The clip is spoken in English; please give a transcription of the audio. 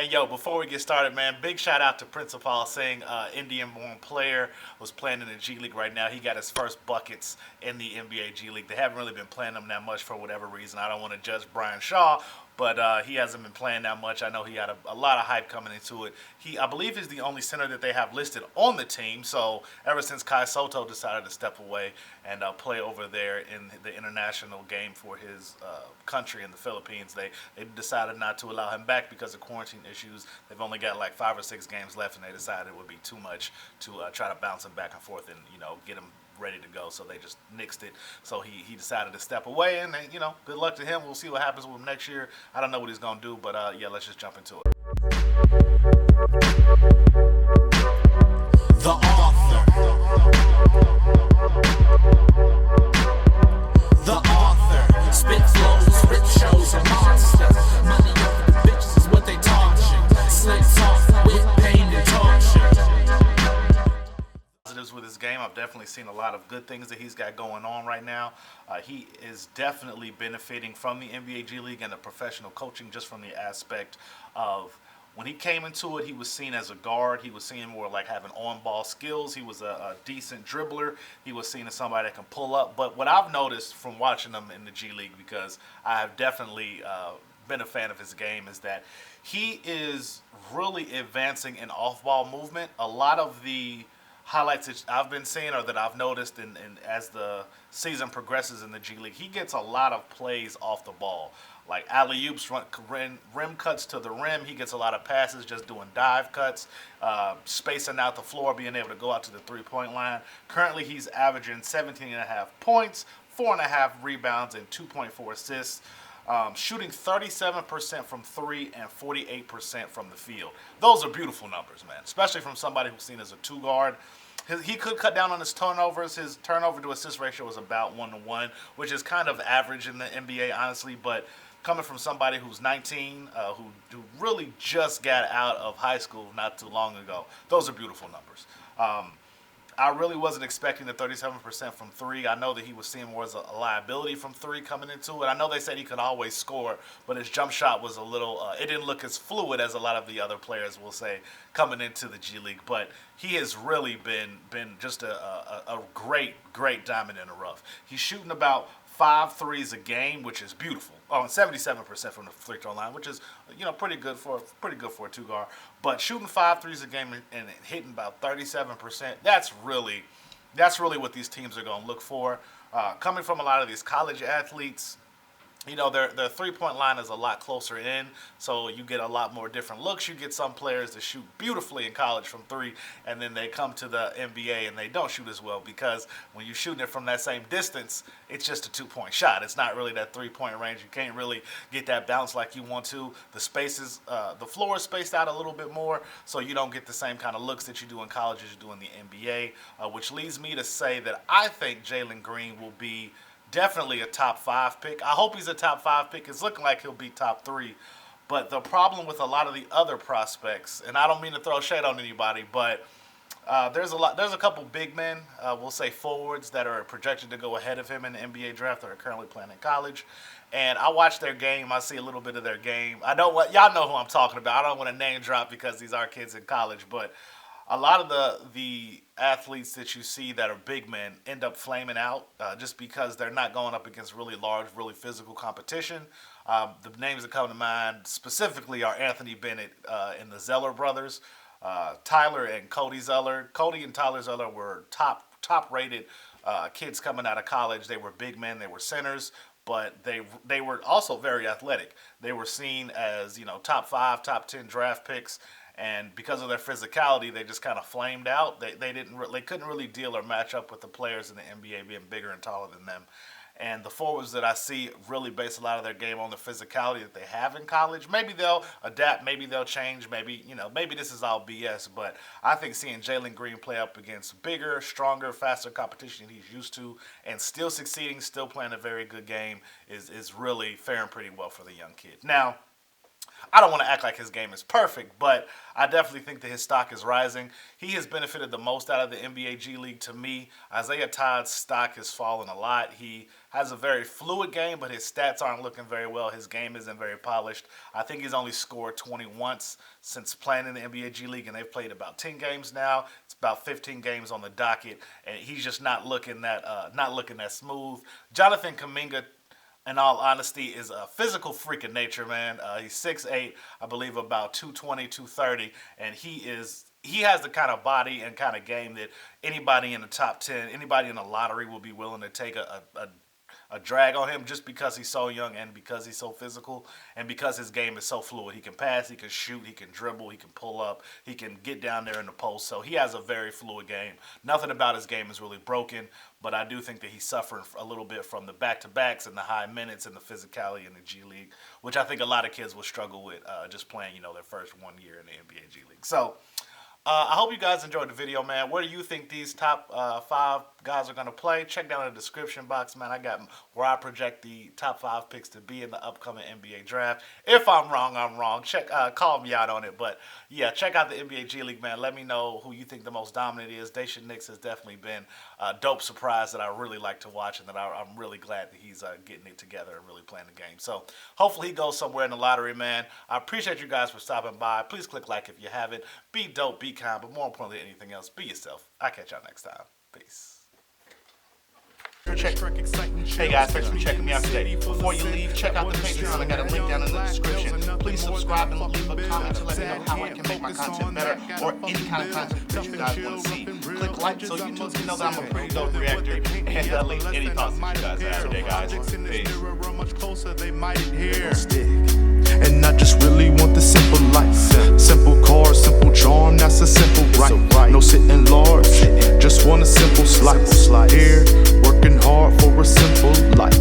And yo, before we get started, man, big shout out to Principal Singh, Indian-born player, was playing in the G League right now. He got his first buckets in the NBA G League. They haven't really been playing them that much for whatever reason. I don't want to judge Brian Shaw, but he hasn't been playing that much. I know he had a lot of hype coming into it. I believe, is the only center that they have listed on the team. So ever since Kai Soto decided to step away and play over there in the international game for his country in the Philippines, they decided not to allow him back because of quarantine issues. They've only got like 5 or 6 games left, and they decided it would be too much to try to bounce him back and forth and get him ready to go. So they just nixed it. So he decided to step away, and good luck to him. We'll see what happens with him next year. I don't know what he's gonna do, but yeah, let's just jump into it. The author. The author. Spit flows, rip shows, a monster. Money over the bitches is what they torture. Slick talk with pain and torture. Positives with his game, I've definitely seen a lot of good things that he's got going on right now. He is definitely benefiting from the NBA G League and the professional coaching, just from the aspect of when he came into it, he was seen as a guard. He was seen more like having on-ball skills. He was a decent dribbler. He was seen as somebody that can pull up. But what I've noticed from watching him in the G League, because I have definitely been a fan of his game, is that he is really advancing in off-ball movement. A lot of the highlights that I've been seeing, or that I've noticed, and as the season progresses in the G League, he gets a lot of plays off the ball, like alley-oops, rim cuts to the rim. He gets a lot of passes just doing dive cuts, spacing out the floor, being able to go out to the three-point line. Currently, he's averaging 17.5 points, 4.5 rebounds, and 2.4 assists. Shooting 37% from three and 48% from the field. Those are beautiful numbers, man, especially from somebody who's seen as a two-guard. He could cut down on his turnovers. His turnover to assist ratio is about 1-to-1, which is kind of average in the NBA, honestly. But coming from somebody who's 19, who really just got out of high school not too long ago, those are beautiful numbers. I really wasn't expecting the 37% from three. I know that he was seen more as a liability from three coming into it. I know they said he could always score, but his jump shot was a little, it didn't look as fluid as a lot of the other players will say coming into the G League. But he has really been just a great diamond in the rough. He's shooting about 5 threes a game, which is beautiful. Oh, and 77% from the free throw line, which is pretty good for a two guard. But shooting 5 threes a game and hitting about 37%, that's really what these teams are going to look for. Coming from a lot of these college athletes, their three-point line is a lot closer in, so you get a lot more different looks. You get some players that shoot beautifully in college from three, and then they come to the NBA and they don't shoot as well, because when you're shooting it from that same distance, it's just a two-point shot. It's not really that three-point range. You can't really get that bounce like you want to. The floor is spaced out a little bit more, so you don't get the same kind of looks that you do in college as you do in the NBA, which leads me to say that I think Jalen Green will be definitely a top 5 pick. I hope he's a top 5 pick. It's looking like he'll be top 3. But the problem with a lot of the other prospects, and I don't mean to throw shade on anybody, but there's a couple big men, we'll say forwards, that are projected to go ahead of him in the NBA draft that are currently playing in college. And I watch their game. I see a little bit of their game. I know y'all know who I'm talking about. I don't want to name drop because these are kids in college, but a lot of the athletes that you see that are big men end up flaming out just because they're not going up against really large, really physical competition. The names that come to mind specifically are Anthony Bennett and the Zeller brothers, Tyler and Cody Zeller. Cody and Tyler Zeller were top-rated kids coming out of college. They were big men. They were centers. But they were also very athletic. They were seen as top 5, top 10 draft picks. And because of their physicality, they just kind of flamed out. They couldn't really deal or match up with the players in the NBA being bigger and taller than them. And the forwards that I see really base a lot of their game on the physicality that they have in college. Maybe they'll adapt. Maybe they'll change. Maybe this is all BS. But I think seeing Jalen Green play up against bigger, stronger, faster competition he's used to, and still succeeding, still playing a very good game, is really faring pretty well for the young kid. Now, I don't want to act like his game is perfect, but I definitely think that his stock is rising. He has benefited the most out of the NBA G League to me. Isaiah Todd's stock has fallen a lot. He has a very fluid game, but his stats aren't looking very well. His game isn't very polished. I think he's only scored 20 once since playing in the NBA G League, and they've played about 10 games now. It's about 15 games on the docket, and he's just not looking that smooth. Jonathan Kuminga, in all honesty, is a physical freak of nature, man. He's 6'8", I believe about 220, 230, and he has the kind of body and kind of game that anybody in the top 10, anybody in the lottery will be willing to take a drag on him just because he's so young and because he's so physical and because his game is so fluid. He can pass, he can shoot, he can dribble, he can pull up, he can get down there in the post. So he has a very fluid game. Nothing about his game is really broken, but I do think that he's suffering a little bit from the back-to-backs and the high minutes and the physicality in the G League, which I think a lot of kids will struggle with just playing, their first 1 year in the NBA G League. So I hope you guys enjoyed the video, man. Where do you think these top 5 guys are going to play? Check down in the description box, man. I got where I project the top 5 picks to be in the upcoming NBA draft. If I'm wrong, I'm wrong. Call me out on it. But, yeah, check out the NBA G League, man. Let me know who you think the most dominant is. Daishen Nix has definitely been a dope surprise that I really like to watch and that I'm really glad that he's getting it together and really playing the game. So, hopefully he goes somewhere in the lottery, man. I appreciate you guys for stopping by. Please click like if you haven't. Be dope, be kind, but more importantly than anything else, be yourself. I'll catch y'all next time. Peace. Hey guys, thanks for checking me out today. Before you leave, check out the Patreon. I got a link down in the description. Please subscribe and leave a comment to let me know how I can make my content better or any kind of content that you guys want to see. Click like so YouTube can know that I'm a pretty dope reactor and leave any thoughts that you guys have today, guys. Peace. And I just really want the simple life. Simple cars, simple charm, that's a simple right. No sitting large, just want a simple slice. Here, working hard for a simple life.